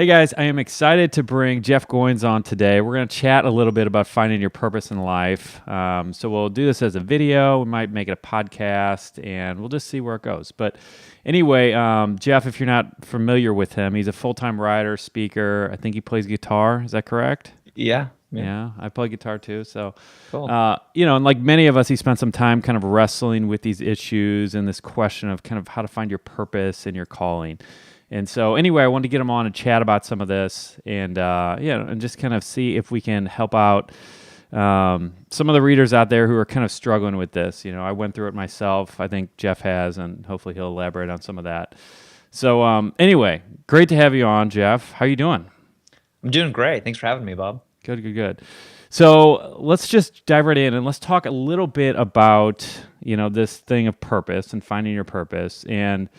Hey guys, I am excited to bring Jeff Goins on today. We're going to chat a little bit about finding your purpose in life. So we'll do this as a video. We might make it a podcast, and we'll just see where it goes. But anyway, Jeff, if you're not familiar with him, he's a full-time writer, speaker. I think he plays guitar. Is that correct? Yeah. Yeah, I play guitar too. So, Cool. and like many of us, he spent some time kind of wrestling with these issues and this question of kind of how to find your purpose and your calling. And so anyway, I wanted to get him on and chat about some of this and, and just kind of see if we can help out some of the readers out there who are kind of struggling with this. You know, I went through it myself. I think Jeff has, and hopefully he'll elaborate on some of that. So anyway, great to have you on, Jeff. How you doing? I'm doing great. Thanks for having me, Bob. Good. So let's just dive right in and let's talk a little bit about, this thing of purpose and finding your purpose. And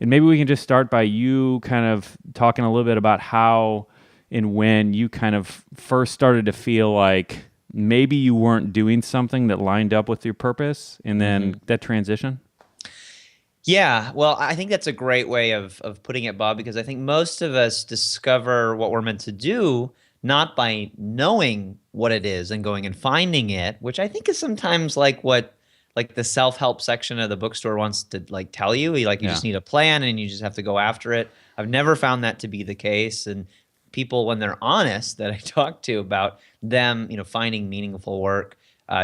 maybe we can just start by you kind of talking a little bit about how and when you kind of first started to feel like maybe you weren't doing something that lined up with your purpose and then that transition. Yeah, well, I think that's a great way of putting it, Bob, because I think most of us discover what we're meant to do not by knowing what it is and going and finding it, which I think is sometimes like what the self-help section of the bookstore wants to tell you. You just need a plan and you just have to go after it. I've never found that to be the case. And people, when they're honest that I talk to about them, finding meaningful work,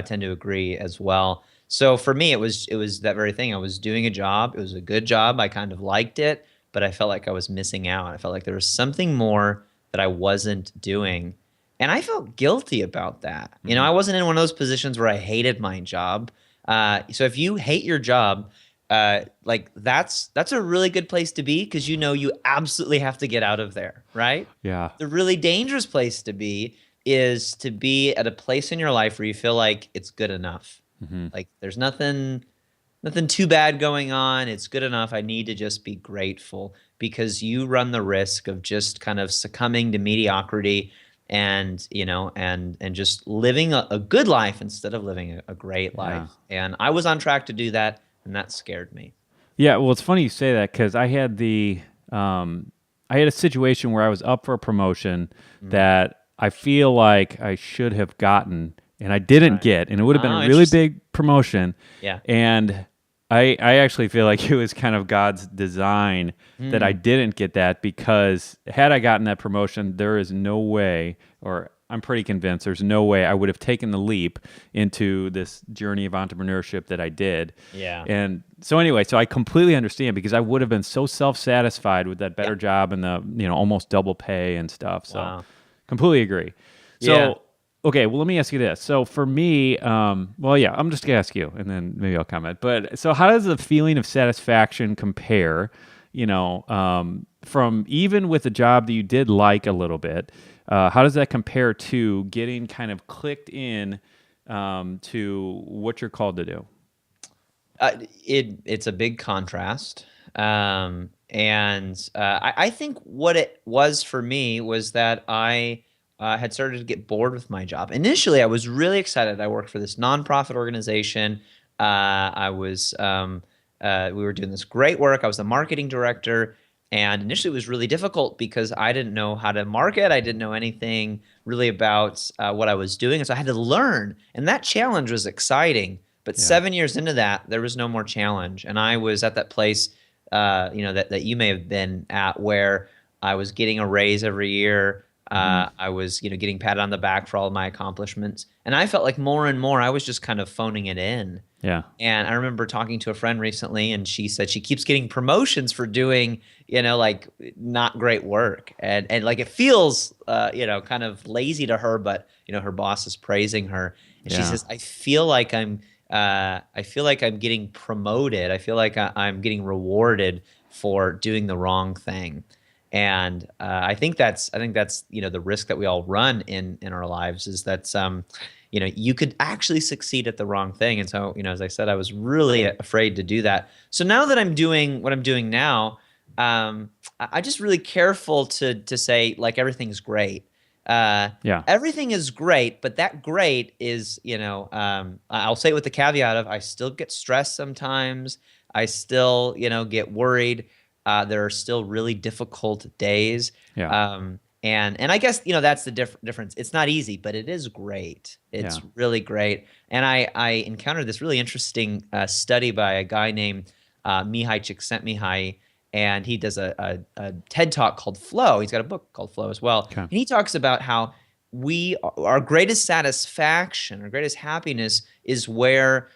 tend to agree as well. So for me, it was that very thing. I was doing a job. It was a good job. I kind of liked it, but I felt like I was missing out. I felt like there was something more that I wasn't doing. And I felt guilty about that. I wasn't in one of those positions where I hated my job. So if you hate your job, that's a really good place to be because you absolutely have to get out of there, right? Yeah. The really dangerous place to be is to be at a place in your life where you feel like it's good enough. Like there's nothing too bad going on. It's good enough. I need to just be grateful because you run the risk of just kind of succumbing to mediocrity and just living a good life instead of living a great life. And I was on track to do that, and that scared me. Yeah, well, it's funny you say that because I had a situation where I was up for a promotion that I feel like I should have gotten and I didn't get, and it would have been a really big promotion. Yeah. And I actually feel like it was kind of God's design that I didn't get that because had I gotten that promotion, there is no way, or I'm pretty convinced there's no way I would have taken the leap into this journey of entrepreneurship that I did. Yeah. And so anyway, so I completely understand because I would have been so self-satisfied with that better job and the, almost double pay and stuff. So completely agree. So, okay, well, let me ask you this. So for me, I'm just going to ask you, and then maybe I'll comment. But so how does the feeling of satisfaction compare, from even with a job that you did like a little bit, how does that compare to getting kind of clicked in to what you're called to do? It's a big contrast. I think what it was for me was that I had started to get bored with my job. Initially, I was really excited. I worked for this nonprofit organization. We were doing this great work. I was the marketing director. And initially, it was really difficult because I didn't know how to market. I didn't know anything really about what I was doing. And so I had to learn. And that challenge was exciting. But 7 years into that, there was no more challenge. And I was at that place, that you may have been at where I was getting a raise every year. I was, getting patted on the back for all of my accomplishments. And I felt like more and more I was just kind of phoning it in. Yeah. And I remember talking to a friend recently, and she said she keeps getting promotions for doing, not great work. And it feels, kind of lazy to her, but, her boss is praising her. And she says, I feel like I'm getting promoted. I feel like I'm getting rewarded for doing the wrong thing. And I think that's the risk that we all run in our lives is that you could actually succeed at the wrong thing. And so as I said, I was really afraid to do that. So now that I'm doing what I'm doing now, I just really careful to say everything's great. Everything is great, but that great is I'll say it with the caveat of I still get stressed sometimes. I still get worried. There are still really difficult days. Yeah. And I guess, that's the difference. It's not easy, but it is great. It's Yeah. really great. And I encountered this really interesting study by a guy named Mihai Csikszentmihalyi, and he does a TED Talk called Flow. He's got a book called Flow as well. Okay. And he talks about how our greatest satisfaction, our greatest happiness is where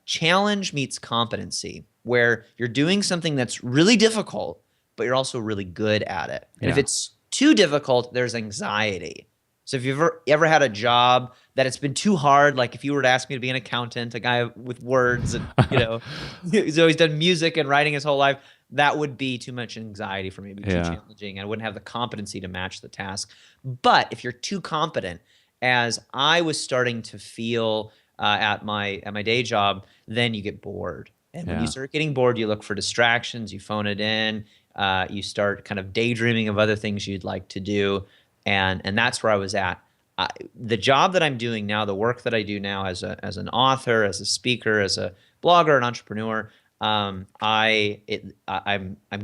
challenge meets competency, where you're doing something that's really difficult, but you're also really good at it. And if Yeah. it's too difficult, there's anxiety. So if you've ever had a job that it's been too hard, like if you were to ask me to be an accountant, a guy with words and, he's always done music and writing his whole life, that would be too much anxiety for me. It'd be too challenging. I wouldn't have the competency to match the task. But if you're too competent, as I was starting to feel at my day job, then you get bored. And when you start getting bored, you look for distractions, you phone it in, you start kind of daydreaming of other things you'd like to do. And that's where I was at. The job that I'm doing now, the work that I do now as an author, as a speaker, as a blogger, an entrepreneur, I'm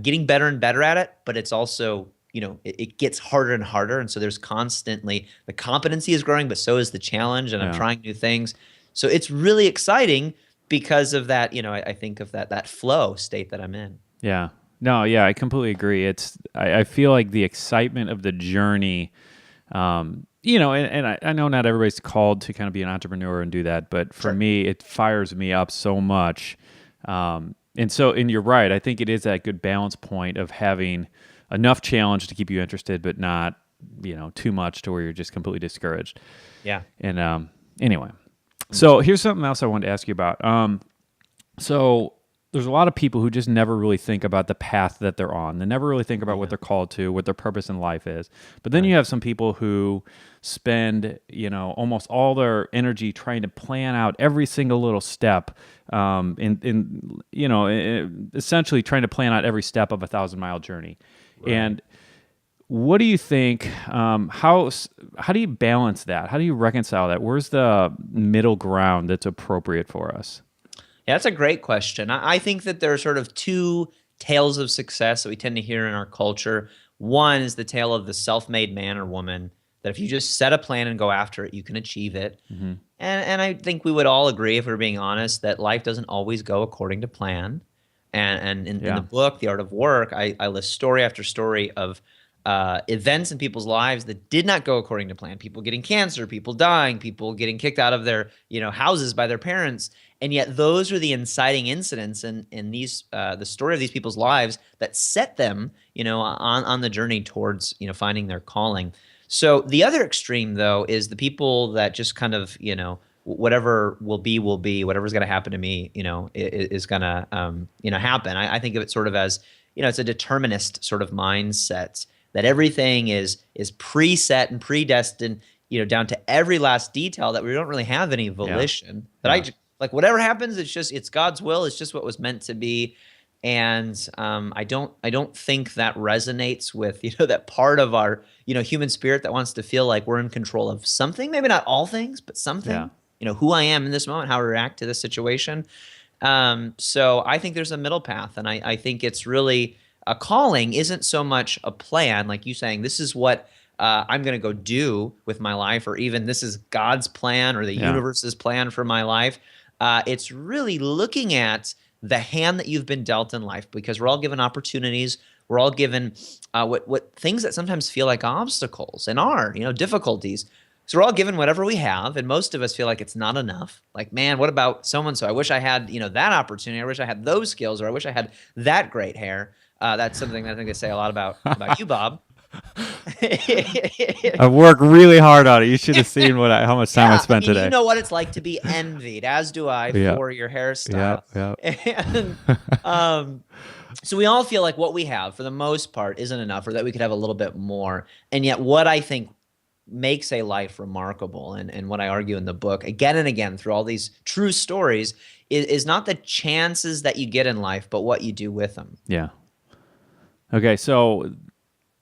getting better and better at it, but it's also, it gets harder and harder. And so there's constantly, the competency is growing, but so is the challenge, and I'm trying new things. So it's really exciting because of that, I think of that flow state that I'm in. Yeah. No, yeah, I completely agree. I feel like the excitement of the journey, and I know not everybody's called to kind of be an entrepreneur and do that, but for me, it fires me up so much. And you're right. I think it is that good balance point of having enough challenge to keep you interested, but not, too much to where you're just completely discouraged. Yeah. And anyway, so here's something else I wanted to ask you about. So there's a lot of people who just never really think about the path that they're on. They never really think about what they're called to, what their purpose in life is. But then you have some people who spend, almost all their energy trying to plan out every single little step, essentially trying to plan out every step of a 1,000-mile journey. Right. And what do you think? How do you balance that? How do you reconcile that? Where's the middle ground that's appropriate for us? Yeah, that's a great question. I think that there are sort of two tales of success that we tend to hear in our culture. One is the tale of the self-made man or woman, that if you just set a plan and go after it, you can achieve it. Mm-hmm. And I think we would all agree, if we're being honest, that life doesn't always go according to plan. And in the book, The Art of Work, I list story after story of events in people's lives that did not go according to plan. People getting cancer, people dying, people getting kicked out of their houses by their parents. And yet those are the inciting incidents in these the story of these people's lives that set them on the journey towards finding their calling. So the other extreme, though, is the people that just kind of whatever will be, whatever's going to happen to me is going to happen. I think of it sort of as it's a determinist sort of mindset, that everything is preset and predestined, down to every last detail, that we don't really have any volition. Like whatever happens, it's God's will. It's just what was meant to be. And I don't think that resonates with that part of our human spirit that wants to feel like we're in control of something. Maybe not all things, but something. Yeah. Who I am in this moment, how I react to this situation. So I think there's a middle path, and I think it's really a calling isn't so much a plan, like you saying this is what I'm going to go do with my life, or even this is God's plan or the universe's plan for my life. It's really looking at the hand that you've been dealt in life, because we're all given opportunities. We're all given what things that sometimes feel like obstacles and are, difficulties. So we're all given whatever we have, and most of us feel like it's not enough. Like, man, what about so-and-so? I wish I had, that opportunity. I wish I had those skills, or I wish I had that great hair. That's something that I think they say a lot about you, Bob. I've worked really hard on it. You should have seen how much time I spent today. You know what it's like to be envied, as do I, for your hairstyle. And so we all feel like what we have, for the most part, isn't enough, or that we could have a little bit more. And yet what I think makes a life remarkable, and what I argue in the book again and again through all these true stories, is not the chances that you get in life, but what you do with them. Yeah. Okay, so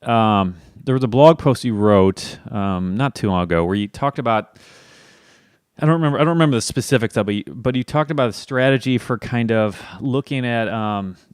there was a blog post you wrote not too long ago where you talked about I don't remember the specifics of it, but you talked about a strategy for kind of looking at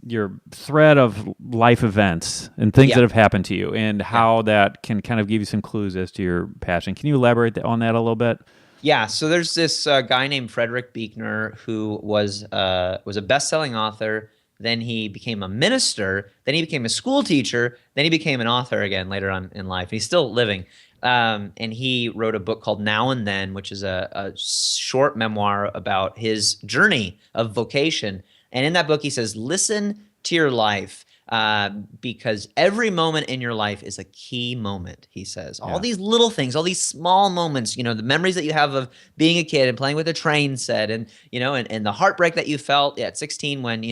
your thread of life events and things Yeah. that have happened to you, and Yeah. how that can kind of give you some clues as to your passion. Can you elaborate on that a little bit? Yeah, so there's this guy named Frederick Buechner who was a best-selling author. Then he became a minister. Then he became a school teacher. Then he became an author again later on in life. He's still living, and he wrote a book called Now and Then, which is a short memoir about his journey of vocation. And in that book, he says, "Listen to your life." Because every moment in your life is a key moment, he says. All Yeah. these little things, all these small moments, the memories that you have of being a kid and playing with a train set, and the heartbreak that you felt at 16 when,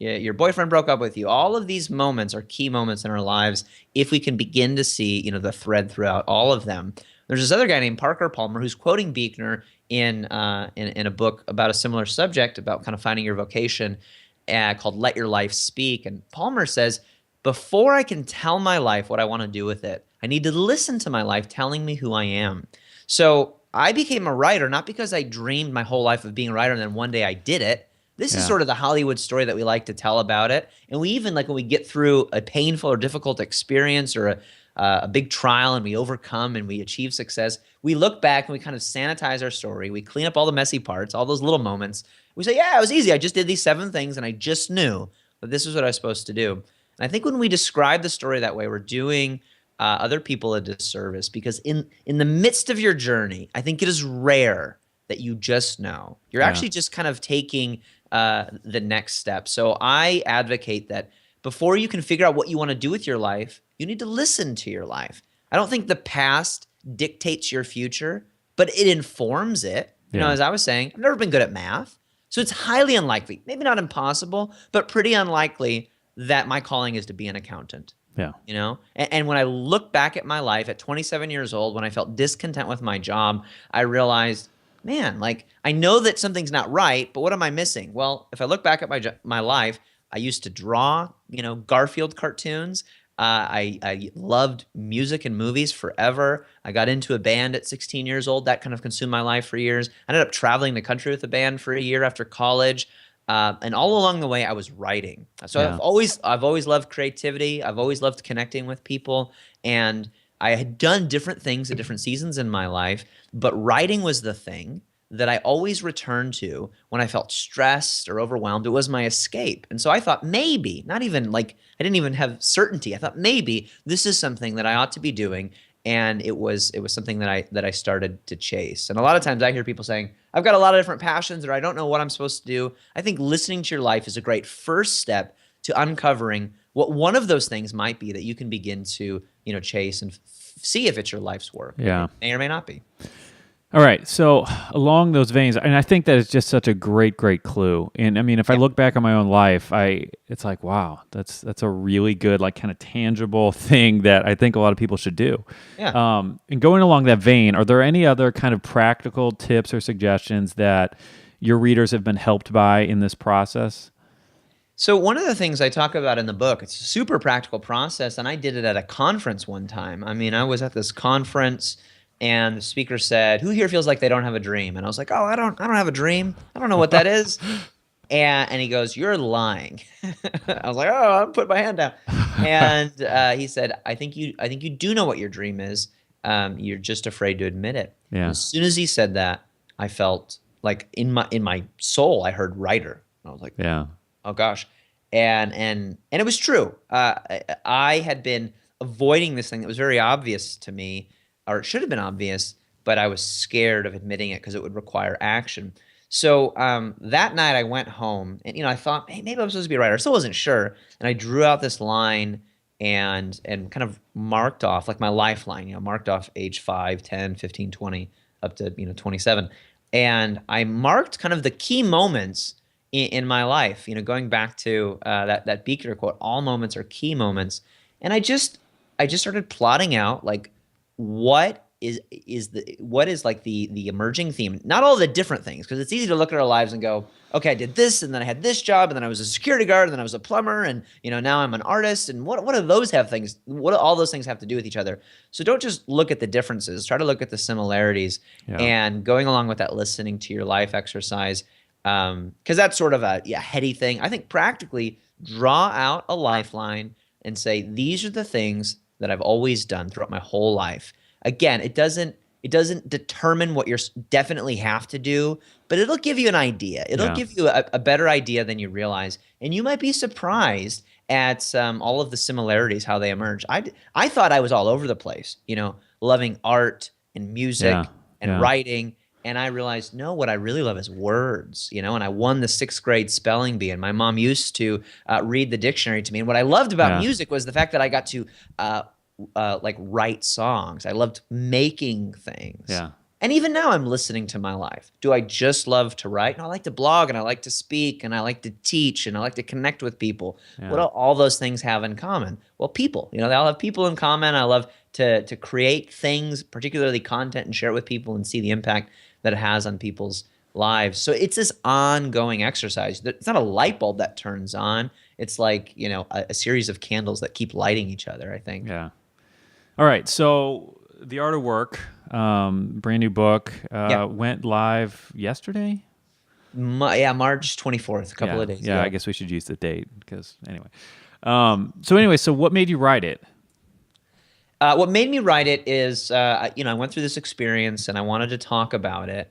your boyfriend broke up with you. All of these moments are key moments in our lives if we can begin to see, the thread throughout all of them. There's this other guy named Parker Palmer who's quoting Buechner in a book about a similar subject, about kind of finding your vocation, called Let Your Life Speak. And Palmer says, before I can tell my life what I want to do with it, I need to listen to my life telling me who I am. So I became a writer, not because I dreamed my whole life of being a writer and then one day I did it. This is Yeah. sort of the Hollywood story that we like to tell about it. And we even, like, when we get through a painful or difficult experience or a big trial and we overcome and we achieve success, we look back and we kind of sanitize our story. We clean up all the messy parts, all those little moments. We say, yeah, it was easy. I just did these 7 things and I just knew that this is what I was supposed to do. And I think when we describe the story that way, we're doing other people a disservice, because in the midst of your journey, I think it is rare that you just know. You're Yeah. actually just kind of taking the next step. So I advocate that before you can figure out what you want to do with your life, you need to listen to your life. I don't think the past dictates your future, but it informs it. Yeah. As I was saying, I've never been good at math. So it's highly unlikely, maybe not impossible, but pretty unlikely that my calling is to be an accountant. Yeah. And when I look back at my life at 27 years old, when I felt discontent with my job, I realized, man, like, I know that something's not right, but what am I missing? Well, if I look back at my life, I used to draw, Garfield cartoons. I loved music and movies forever. I got into a band at 16 years old. That kind of consumed my life for years. I ended up traveling the country with a band for a year after college. And all along the way, I was writing. So Yeah. I've always loved creativity. I've always loved connecting with people. And I had done different things at different seasons in my life, but writing was the thing that I always returned to when I felt stressed or overwhelmed. It was my escape. And so I thought, maybe, not even like, I didn't even have certainty. I thought maybe this is something that I ought to be doing. And it was something that I started to chase. And a lot of times I hear people saying, I've got a lot of different passions, or I don't know what I'm supposed to do. I think listening to your life is a great first step to uncovering what one of those things might be that you can begin to, chase and see if it's your life's work. Yeah. It may or may not be. All right. So along those veins, and I think that is just such a great clue. And I mean, if I look back on my own life, it's like, wow, that's a really good, like, kind of tangible thing that I think a lot of people should do. Yeah. And going along that vein, are there any other kind of practical tips or suggestions that your readers have been helped by in this process? So one of the things I talk about in the book, it's a super practical process, and I did it at a conference one time. I mean, I was at this conference, and the speaker said, "Who here feels like they don't have a dream?" And I was like, "Oh, I don't have a dream. I don't know what that is." And he goes, "You're lying." I was like, "Oh, I'll put my hand down." And he said, "I think you do know what your dream is. You're just afraid to admit it." Yeah. And as soon as he said that, I felt like in my soul, I heard writer. I was like, Yeah. oh gosh. And it was true. I had been avoiding this thing that was very obvious to me, or it should have been obvious, but I was scared of admitting it because it would require action. So that night I went home and, I thought, hey, maybe I'm supposed to be a writer. I still wasn't sure. And I drew out this line and kind of marked off, like, my lifeline, marked off age 5, 10, 15, 20, up to, 27. And I marked kind of the key moments in my life, going back to that Buechner quote, all moments are key moments. And I just started plotting out, like, what what is like the emerging theme? Not all the different things, because it's easy to look at our lives and go, okay, I did this, and then I had this job, and then I was a security guard, and then I was a plumber, and now I'm an artist. And what do those have things? What do all those things have to do with each other? So don't just look at the differences. Try to look at the similarities. Yeah. And going along with that, listening to your life exercise, because that's sort of a heady thing. I think practically draw out a lifeline and say, these are the things that I've always done throughout my whole life. Again, it doesn't determine what you definitely have to do, but it'll give you an idea. It'll give you a better idea than you realize, and you might be surprised at all of the similarities, how they emerge. I thought I was all over the place, loving art and music and writing. And I realized, no, what I really love is words, and I won the 6th grade spelling bee, and my mom used to read the dictionary to me. And what I loved about music was the fact that I got to like write songs. I loved making things. Yeah. And even now I'm listening to my life. Do I just love to write? No, I like to blog, and I like to speak, and I like to teach, and I like to connect with people. Yeah. What do all those things have in common? Well, people, they all have people in common. I love to create things, particularly content, and share it with people and see the impact that it has on people's lives. So it's this ongoing exercise. It's not a light bulb that turns on. It's like, a series of candles that keep lighting each other, I think. Yeah. All right. So The Art of Work, brand new book, went live yesterday. March 24th, a couple of days ago. Yeah, I guess we should use the date because anyway. So what made you write it? What made me write it is, I went through this experience and I wanted to talk about it.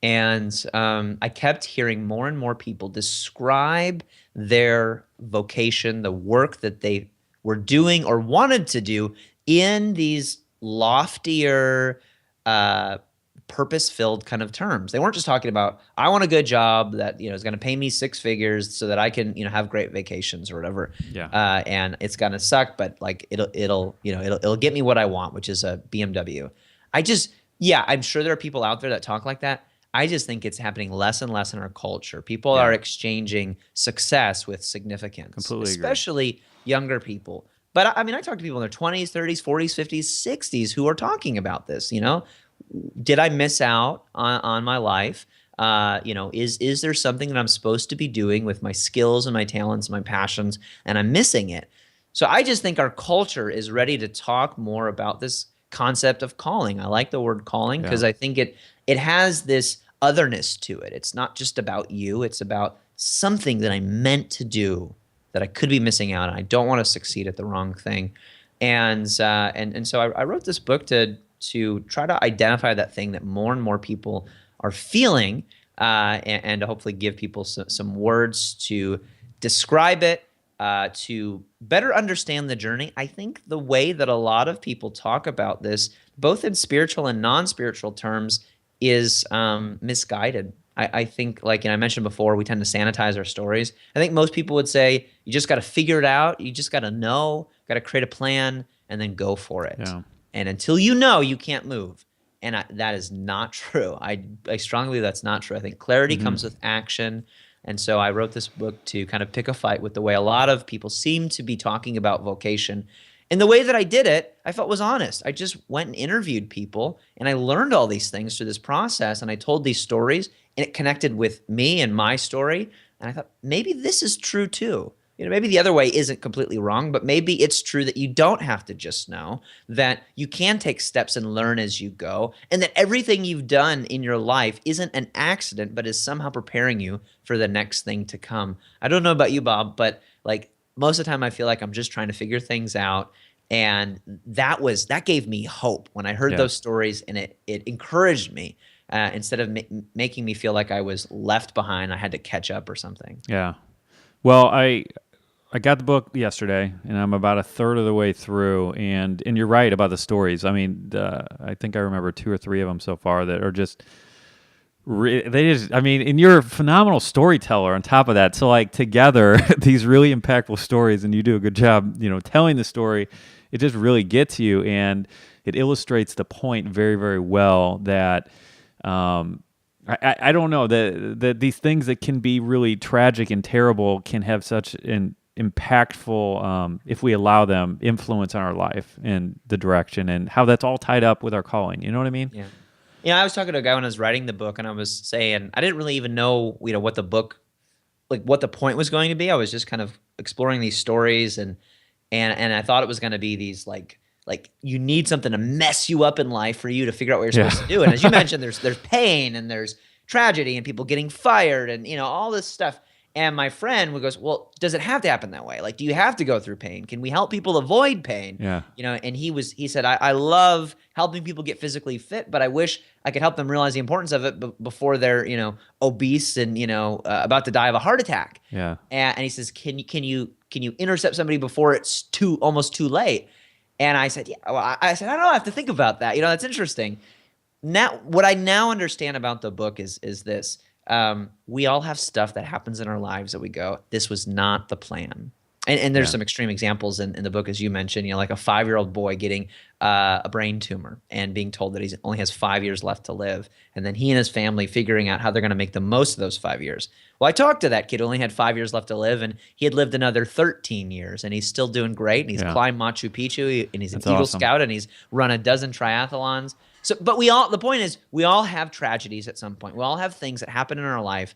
And I kept hearing more and more people describe their vocation, the work that they were doing or wanted to do in these loftier, purpose-filled kind of terms. They weren't just talking about, I want a good job that is going to pay me 6 figures so that I can have great vacations or whatever. Yeah. And it's going to suck, but like it'll get me what I want, which is a BMW. I'm sure there are people out there that talk like that. I just think it's happening less and less in our culture. People are exchanging success with significance, Completely especially younger people. But I mean, I talk to people in their 20s, 30s, 40s, 50s, 60s who are talking about this. Did I miss out on my life? Is there something that I'm supposed to be doing with my skills and my talents and my passions, and I'm missing it? So I just think our culture is ready to talk more about this concept of calling. I like the word calling because I think it has this otherness to it. It's not just about you. It's about something that I'm meant to do that I could be missing out on. I don't want to succeed at the wrong thing. And so I wrote this book to try to identify that thing that more and more people are feeling, and to hopefully give people some words to describe it, to better understand the journey. I think the way that a lot of people talk about this, both in spiritual and non-spiritual terms, is misguided. I think, like I mentioned before, we tend to sanitize our stories. I think most people would say, you just got to figure it out. You just got to know, got to create a plan, and then go for it. Yeah. And until you know, you can't move. And that is not true. I strongly believe that's not true. I think clarity comes with action. And so I wrote this book to kind of pick a fight with the way a lot of people seem to be talking about vocation. And the way that I did it, I felt was honest. I just went and interviewed people, and I learned all these things through this process, and I told these stories, and it connected with me and my story. And I thought, maybe this is true too. Maybe the other way isn't completely wrong, but maybe it's true that you don't have to just know, that you can take steps and learn as you go, and that everything you've done in your life isn't an accident, but is somehow preparing you for the next thing to come. I don't know about you, Bob, but like most of the time I feel like I'm just trying to figure things out. And that gave me hope when I heard those stories, and it encouraged me instead of making me feel like I was left behind. I had to catch up or something. Yeah. Well, I got the book yesterday, and I'm about a third of the way through. And you're right about the stories. I mean, I think I remember 2 or 3 of them so far that are just. And you're a phenomenal storyteller on top of that. So like together, these really impactful stories, and you do a good job, telling the story. It just really gets you, and it illustrates the point very, very well that I don't know that these things that can be really tragic and terrible can have such an impactful, if we allow them, influence on our life and the direction, and how that's all tied up with our calling. You know what I mean? Yeah. I was talking to a guy when I was writing the book, and I was saying I didn't really even know, what the book, like what the point was going to be. I was just kind of exploring these stories, and I thought it was going to be these like you need something to mess you up in life for you to figure out what you're supposed to do. And as you mentioned, there's pain and there's tragedy and people getting fired and all this stuff. And my friend goes, well, does it have to happen that way? Like, do you have to go through pain? Can we help people avoid pain? Yeah. And he said, I love helping people get physically fit, but I wish I could help them realize the importance of it before they're, obese and, about to die of a heart attack. Yeah. And he says, can you intercept somebody before it's almost too late? And I said, yeah, well, I said, I don't know. I have to think about that. That's interesting. Now, what I now understand about the book is this. We all have stuff that happens in our lives that we go, this was not the plan. And there's some extreme examples in the book, as you mentioned, like a 5-year-old boy getting a brain tumor and being told that he only has 5 years left to live. And then he and his family figuring out how they're going to make the most of those 5 years. Well, I talked to that kid who only had 5 years left to live, and he had lived another 13 years, and he's still doing great. And he's climbed Machu Picchu, and he's an Eagle Scout, and he's run a dozen triathlons. So, but the point is, we all have tragedies at some point. We all have things that happen in our life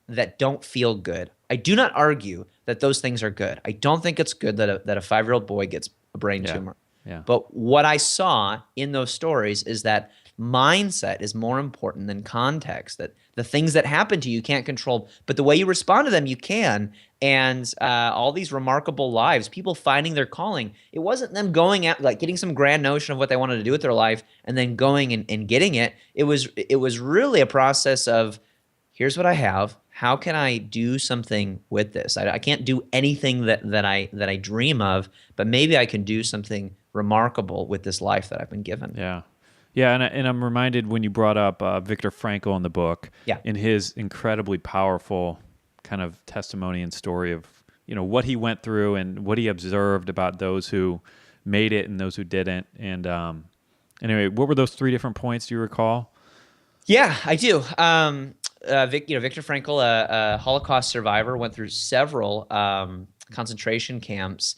that don't feel good. I do not argue that those things are good. I don't think it's good that a 5-year-old boy gets a brain tumor. Yeah. But what I saw in those stories is that mindset is more important than context, that the things that happen to you can't control, but the way you respond to them, you can. And all these remarkable lives, people finding their calling, it wasn't them going out, like getting some grand notion of what they wanted to do with their life and then going and getting it. It was really a process of, here's what I have. How can I do something with this? I can't do anything that I dream of, but maybe I can do something remarkable with this life that I've been given. Yeah. Yeah, and I'm reminded when you brought up Viktor Frankl in the book, in his incredibly powerful kind of testimony and story of what he went through and what he observed about those who made it and those who didn't. And anyway, what were those 3 different points? Do you recall? Yeah, I do. Viktor Frankl, a Holocaust survivor, went through several concentration camps.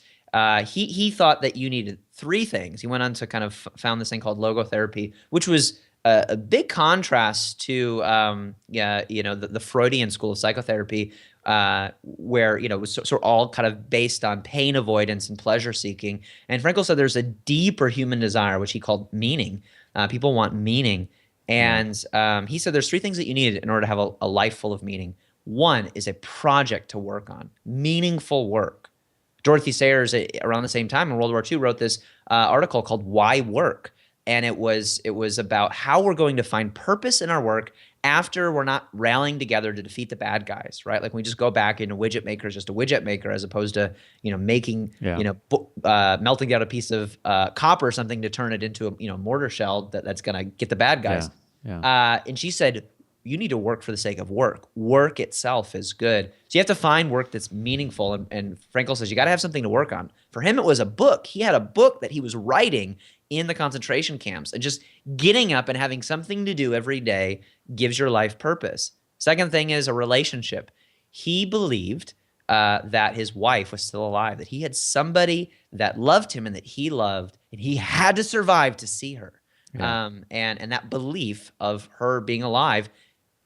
He thought that you needed 3 things. He went on to kind of found this thing called logotherapy, which was a big contrast to the Freudian school of psychotherapy, where it was sort of all kind of based on pain avoidance and pleasure seeking. And Frankl said there's a deeper human desire, which he called meaning. People want meaning. And he said there's 3 things that you need in order to have a life full of meaning. One is a project to work on, meaningful work. Dorothy Sayers, around the same time in World War II, wrote this article called "Why Work?" And it was about how we're going to find purpose in our work after we're not rallying together to defeat the bad guys, right? Like we just go back and a widget maker is just a widget maker, as opposed to making melting down a piece of copper or something to turn it into a mortar shell that's going to get the bad guys. Yeah. And she said, you need to work for the sake of work. Work itself is good. So you have to find work that's meaningful. And Frankl says you got to have something to work on. For him, it was a book. He had a book that he was writing in the concentration camps, and just getting up and having something to do every day gives your life purpose. Second thing is a relationship. He believed that his wife was still alive, that he had somebody that loved him and that he loved, and he had to survive to see her. Yeah. And that belief of her being alive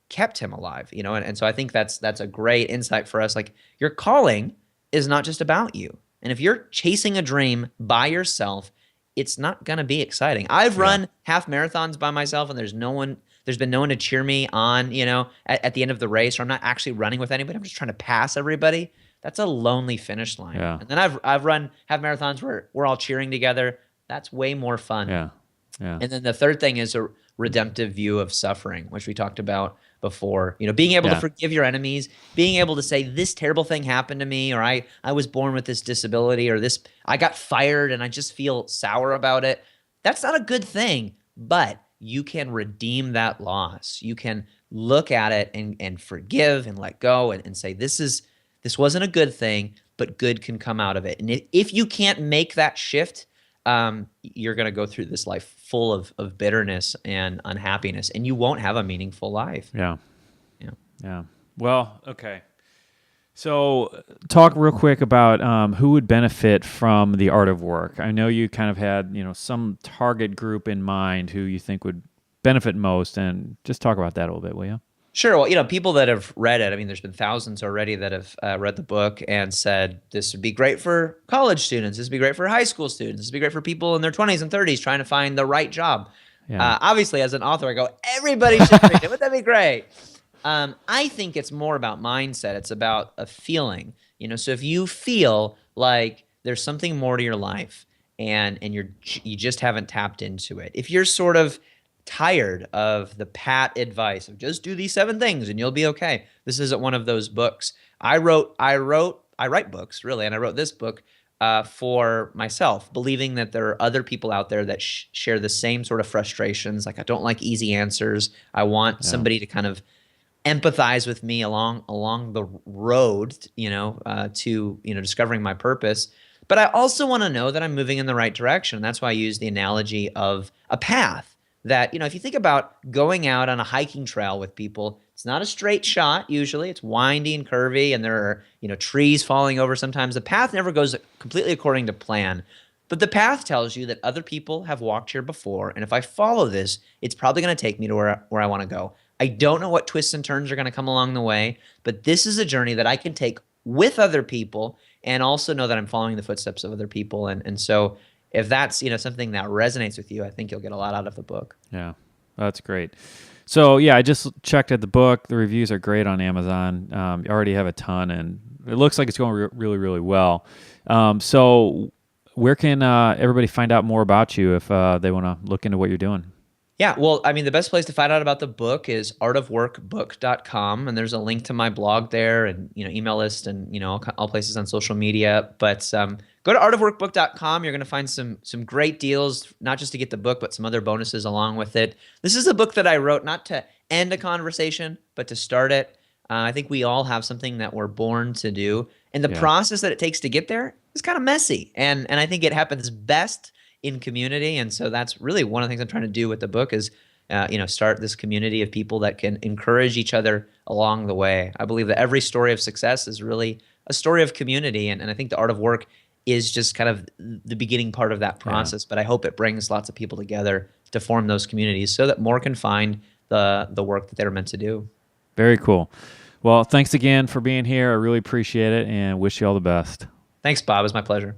kept him alive, and so I think that's a great insight for us. Like, your calling is not just about you. And if you're chasing a dream by yourself, it's not going to be exciting. I've run half marathons by myself, and there's been no one to cheer me on, at the end of the race, or I'm not actually running with anybody. I'm just trying to pass everybody. That's a lonely finish line. Yeah. And then I've run half marathons where we're all cheering together. That's way more fun. Yeah. Yeah. And then the third thing is a redemptive view of suffering, which we talked about before. Being able to forgive your enemies, being able to say, this terrible thing happened to me, or I was born with this disability, or this, I got fired and I just feel sour about it. That's not a good thing, but you can redeem that loss. You can look at it and forgive and let go and say, this wasn't a good thing, but good can come out of it. And if you can't make that shift, you're going to go through this life full of bitterness and unhappiness, and you won't have a meaningful life. Yeah. Well, okay. So, talk real quick about who would benefit from the art of work. I know you kind of had, some target group in mind who you think would benefit most, and just talk about that a little bit, will you? Sure. Well, people that have read it, I mean, there's been thousands already that have read the book and said this would be great for college students. This would be great for high school students. This would be great for people in their 20s and 30s trying to find the right job. Yeah. Obviously, as an author, I go, everybody should read it. Wouldn't that be great? I think it's more about mindset. It's about a feeling. So if you feel like there's something more to your life and you just haven't tapped into it, if you're sort of tired of the pat advice of just do these 7 things and you'll be okay, this isn't one of those books. I write books, really, and I wrote this book for myself, believing that there are other people out there that share the same sort of frustrations. Like, I don't like easy answers. I want somebody to kind of empathize with me along the road, to discovering my purpose. But I also want to know that I'm moving in the right direction. And that's why I use the analogy of a path. That, if you think about going out on a hiking trail with people, it's not a straight shot usually. It's windy and curvy, and there are, trees falling over sometimes. The path never goes completely according to plan. But the path tells you that other people have walked here before, and if I follow this, it's probably going to take me to where I want to go. I don't know what twists and turns are going to come along the way, but this is a journey that I can take with other people and also know that I'm following the footsteps of other people. And so if that's, something that resonates with you, I think you'll get a lot out of the book. Yeah, that's great. So yeah, I just checked at the book. The reviews are great on Amazon. You already have a ton, and it looks like it's going really, really well. So where can everybody find out more about you if they want to look into what you're doing? Yeah, well, I mean, the best place to find out about the book is artofworkbook.com, and there's a link to my blog there, and email list, and all places on social media. But go to artofworkbook.com. You're going to find some great deals, not just to get the book, but some other bonuses along with it. This is a book that I wrote not to end a conversation, but to start it. I think we all have something that we're born to do, and the process that it takes to get there is kind of messy, and I think it happens best in community. And so that's really one of the things I'm trying to do with the book is, start this community of people that can encourage each other along the way. I believe that every story of success is really a story of community. And I think the art of work is just kind of the beginning part of that process. But I hope it brings lots of people together to form those communities so that more can find the work that they're meant to do. Very cool. Well, thanks again for being here. I really appreciate it and wish you all the best. Thanks, Bob. It was my pleasure.